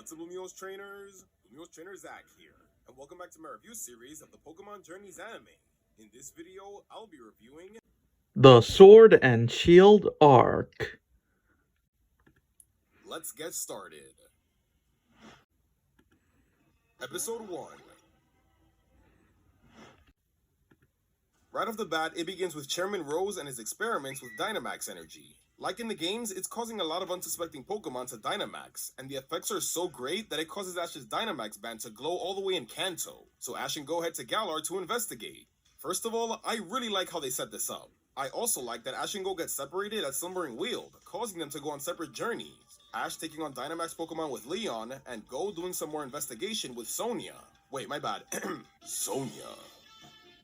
What's up, Lumiose Trainers? Lumiose Trainer Zac here, and welcome back to my review series of the Pokemon Journeys anime. In this video, I'll be reviewing The Sword and Shield arc. Let's get started. Episode 1. Right off the bat, it begins with Chairman Rose and his experiments with Dynamax energy. Like in the games, it's causing a lot of unsuspecting Pokemon to Dynamax, and the effects are so great that it causes Ash's Dynamax band to glow all the way in Kanto, so Ash and Go head to Galar to investigate. First of all, I really like how they set this up. I also like that Ash and Go get separated at Slumbering Weald, causing them to go on separate journeys. Ash taking on Dynamax Pokemon with Leon, and Go doing some more investigation with Sonia. Wait, my bad. Sonia.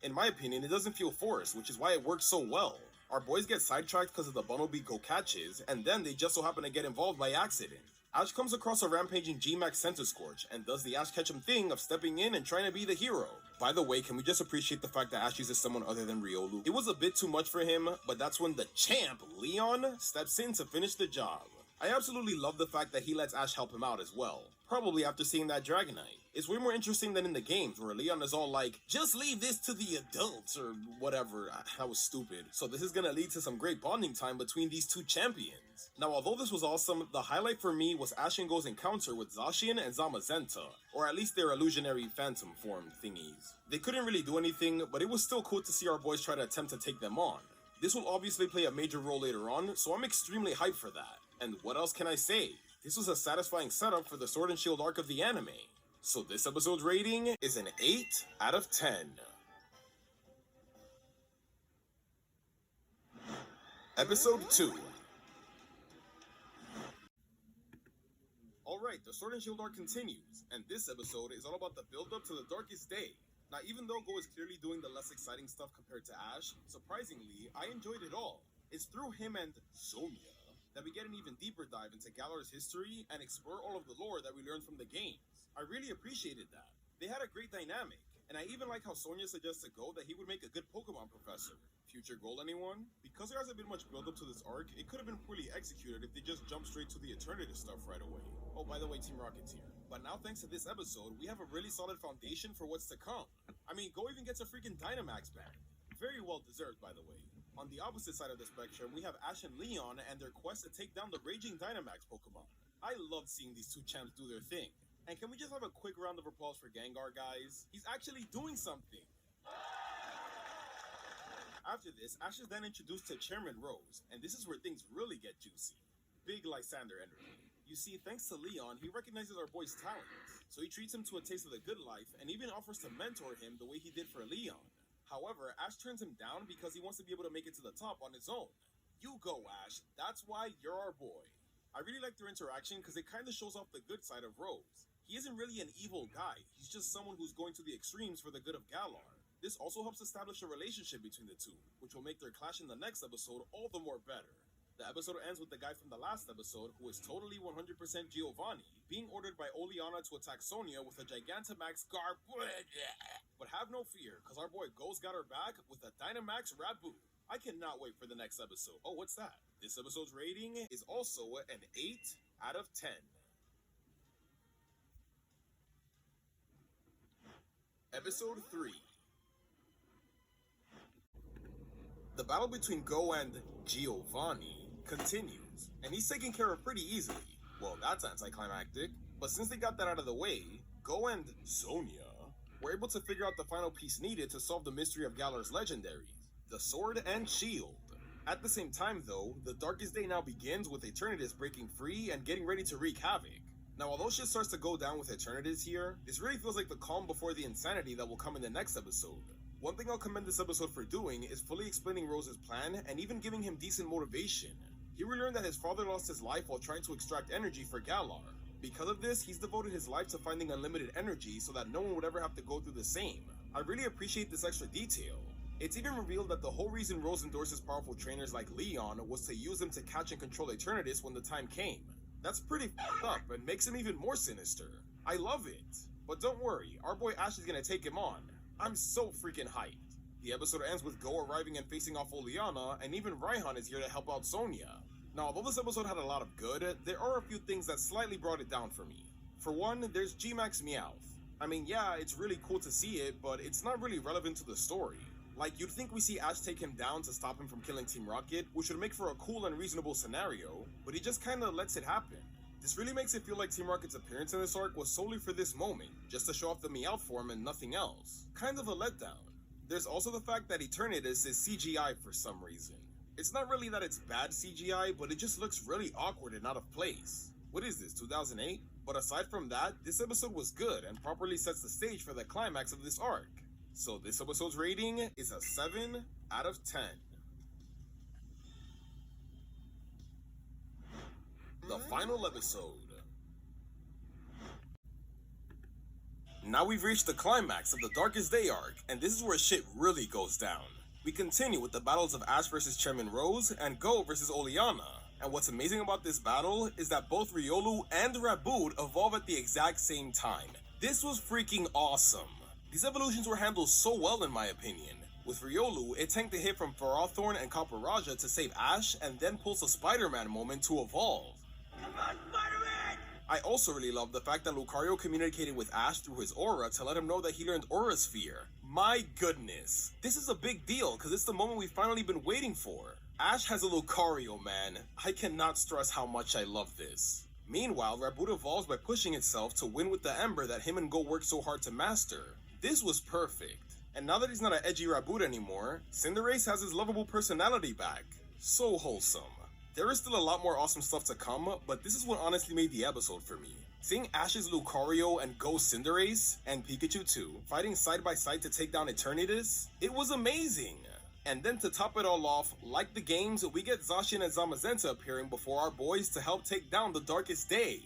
In my opinion, it doesn't feel forced, which is why it works so well. Our boys get sidetracked because of the Bunnelby Go catches, and then they just so happen to get involved by accident. Ash comes across a rampaging G-Max Centiskorch, and does the Ash Ketchum thing of stepping in and trying to be the hero. By the way, can we just appreciate the fact that Ash uses someone other than Riolu? It was a bit too much for him, but that's when the champ, Leon, steps in to finish the job. I absolutely love the fact that he lets Ash help him out as well, probably after seeing that Dragonite. It's way more interesting than in the games, where Leon is all like, just leave this to the adults, or whatever. That was stupid. So this is gonna lead to some great bonding time between these two champions. Now, although this was awesome, the highlight for me was Ash and Go's encounter with Zacian and Zamazenta, or at least their illusionary phantom form thingies. They couldn't really do anything, but it was still cool to see our boys try to attempt to take them on. This will obviously play a major role later on, so I'm extremely hyped for that. And what else can I say? This was a satisfying setup for the Sword and Shield arc of the anime. So this episode's rating is an 8 out of 10. Episode 2. Alright, the Sword and Shield arc continues, and this episode is all about the build-up to the Darkest Day. Now, even though Go is clearly doing the less exciting stuff compared to Ash, surprisingly, I enjoyed it all. It's through him and Sonia that we get an even deeper dive into Galar's history and explore all of the lore that we learned from the games. I really appreciated that. They had a great dynamic, and I even like how Sonia suggests to Go that he would make a good Pokemon professor. Future goal, anyone? Because there hasn't been much build-up to this arc, it could have been poorly executed if they just jumped straight to the Eternatus stuff right away. Oh, by the way, Team Rocket's here. But now, thanks to this episode, we have a really solid foundation for what's to come. I mean, Go even gets a freaking Dynamax band. Very well deserved, by the way. On the opposite side of the spectrum, we have Ash and Leon and their quest to take down the raging Dynamax Pokemon. I love seeing these two champs do their thing. And can we just have a quick round of applause for Gengar, guys? He's actually doing something. After this, Ash is then introduced to Chairman Rose, and this is where things really get juicy. Big Lysander energy. You see, thanks to Leon, he recognizes our boy's talent, so he treats him to a taste of the good life and even offers to mentor him the way he did for Leon. However, Ash turns him down because he wants to be able to make it to the top on his own. You go, Ash. That's why you're our boy. I really like their interaction because it kind of shows off the good side of Rose. He isn't really an evil guy. He's just someone who's going to the extremes for the good of Galar. This also helps establish a relationship between the two, which will make their clash in the next episode all the more better. The episode ends with the guy from the last episode, who is totally 100% Giovanni, being ordered by Oleana to attack Sonia with a Gigantamax But have no fear, because our boy Go's got her back with a Dynamax Rabu. I cannot wait for the next episode. Oh, what's that? This episode's rating is also an 8 out of 10. Episode 3. The battle between Go and Giovanni continues, and he's taken care of pretty easily. Well, that's anticlimactic, but since they got that out of the way, Go and Sonia were able to figure out the final piece needed to solve the mystery of Galar's legendaries, the Sword and Shield. At the same time though, the Darkest Day now begins with Eternatus breaking free and getting ready to wreak havoc. Now, although shit starts to go down with Eternatus here, this really feels like the calm before the insanity that will come in the next episode. One thing I'll commend this episode for doing is fully explaining Rose's plan and even giving him decent motivation. Here we learn that his father lost his life while trying to extract energy for Galar. Because of this, he's devoted his life to finding unlimited energy so that no one would ever have to go through the same. I really appreciate this extra detail. It's even revealed that the whole reason Rose endorses powerful trainers like Leon was to use them to catch and control Eternatus when the time came. That's pretty f***ed up and makes him even more sinister. I love it. But don't worry, our boy Ash is gonna take him on. I'm so freaking hyped. The episode ends with Go arriving and facing off Oleana, and even Raihan is here to help out Sonia. Now, although this episode had a lot of good, there are a few things that slightly brought it down for me. For one, there's G-Max Meowth. I mean, yeah, it's really cool to see it, but it's not really relevant to the story. Like, you'd think we see Ash take him down to stop him from killing Team Rocket, which would make for a cool and reasonable scenario, but he just kinda lets it happen. This really makes it feel like Team Rocket's appearance in this arc was solely for this moment, just to show off the Meowth form and nothing else. Kind of a letdown. There's also the fact that Eternatus is CGI for some reason. It's not really that it's bad CGI, but it just looks really awkward and out of place. What is this, 2008? But aside from that, this episode was good and properly sets the stage for the climax of this arc. So this episode's rating is a 7 out of 10. The final episode. Now we've reached the climax of the Darkest Day arc, and this is where shit really goes down. We continue with the battles of Ash vs Chairman Rose and Go vs Oleana. And what's amazing about this battle is that both Riolu and Raboot evolve at the exact same time. This was freaking awesome. These evolutions were handled so well in my opinion. With Riolu, it tanked the hit from Ferrothorn and Copper Raja to save Ash and then pulls a Spider-Man moment to evolve. I also really love the fact that Lucario communicated with Ash through his aura to let him know that he learned Aura Sphere. My goodness. This is a big deal because it's the moment we've finally been waiting for. Ash has a Lucario, man. I cannot stress how much I love this. Meanwhile, Raboot evolves by pushing itself to win with the Ember that him and Go worked so hard to master. This was perfect. And now that he's not an edgy Raboot anymore, Cinderace has his lovable personality back. So wholesome. There is still a lot more awesome stuff to come, but this is what honestly made the episode for me. Seeing Ash's Lucario and Go Cinderace, and Pikachu too, fighting side by side to take down Eternatus, it was amazing. And then to top it all off, like the games, we get Zacian and Zamazenta appearing before our boys to help take down the Darkest Day.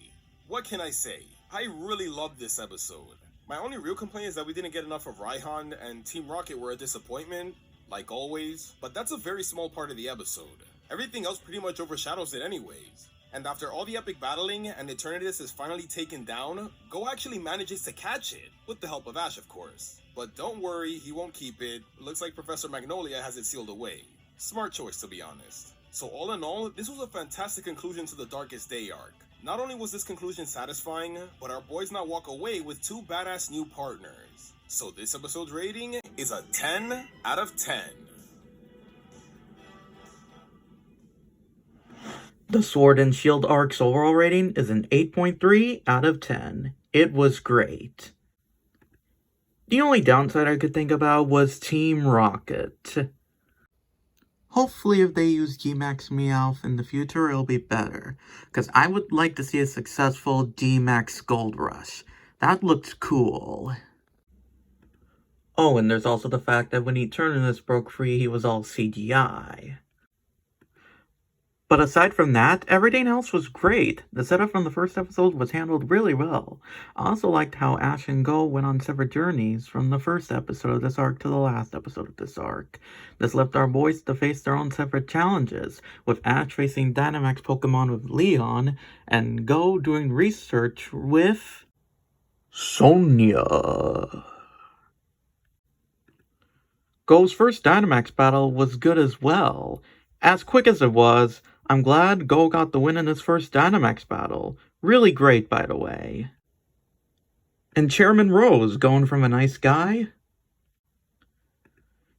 What can I say? I really loved this episode. My only real complaint is that we didn't get enough of Raihan, and Team Rocket were a disappointment, like always, but that's a very small part of the episode. Everything else pretty much overshadows it anyways. And after all the epic battling and Eternatus is finally taken down, Go actually manages to catch it, with the help of Ash of course. But don't worry, he won't keep it. Looks like Professor Magnolia has it sealed away. Smart choice to be honest. So all in all, this was a fantastic conclusion to the Darkest Day arc. Not only was this conclusion satisfying, but our boys now walk away with two badass new partners. So this episode's rating is a 10 out of 10. The Sword and Shield arc's overall rating is an 8.3 out of 10. It was great. The only downside I could think about was Team Rocket. Hopefully if they use G-Max Meowth in the future, it'll be better. Because I would like to see a successful G-Max Gold Rush. That looks cool. Oh, and there's also the fact that when Eternatus broke free, he was all CGI. But aside from that, everything else was great. The setup from the first episode was handled really well. I also liked how Ash and Go went on separate journeys from the first episode of this arc to the last episode of this arc. This left our boys to face their own separate challenges, with Ash facing Dynamax Pokemon with Leon, and Go doing research with Sonia. Go's first Dynamax battle was good as well. As quick as it was, I'm glad Go got the win in his first Dynamax battle. Really great, by the way. And Chairman Rose going from a nice guy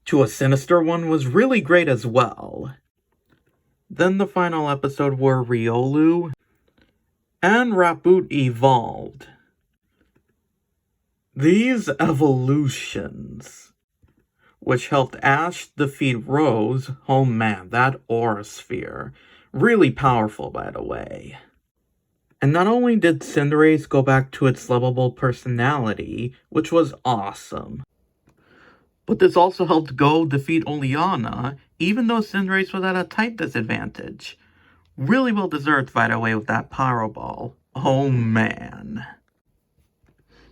to a sinister one was really great as well. Then the final episode where Riolu and Raboot evolved. These evolutions, which helped Ash defeat Rose, oh man, that Aura Sphere. Really powerful, by the way. And not only did Cinderace go back to its lovable personality, which was awesome, but this also helped Go defeat Oleana, even though Cinderace was at a type disadvantage. Really well deserved, by the way, with that Pyro Ball. Oh man.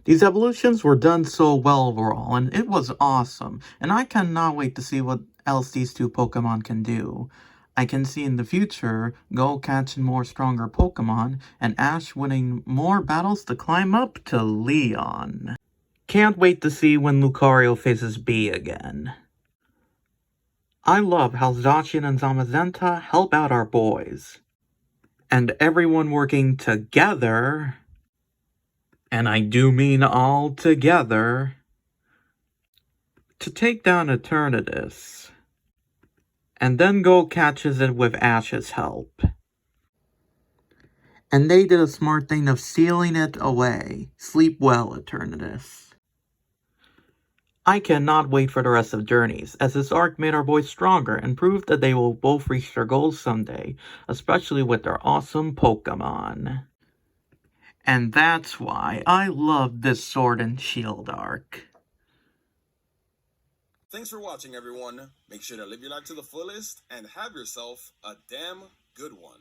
These evolutions were done so well overall, and it was awesome. And I cannot wait to see what else these two Pokemon can do. I can see in the future Go catching more stronger Pokemon, and Ash winning more battles to climb up to Leon. Can't wait to see when Lucario faces B again. I love how Zacian and Zamazenta help out our boys. And everyone working together and I do mean all together, to take down Eternatus, and then go catches it with Ash's help. And they did a smart thing of sealing it away. Sleep well, Eternatus. I cannot wait for the rest of Journeys, as this arc made our boys stronger and proved that they will both reach their goals someday, especially with their awesome Pokemon. And that's why I love this Sword and Shield arc. Thanks for watching, everyone. Make sure to live your life to the fullest and have yourself a damn good one.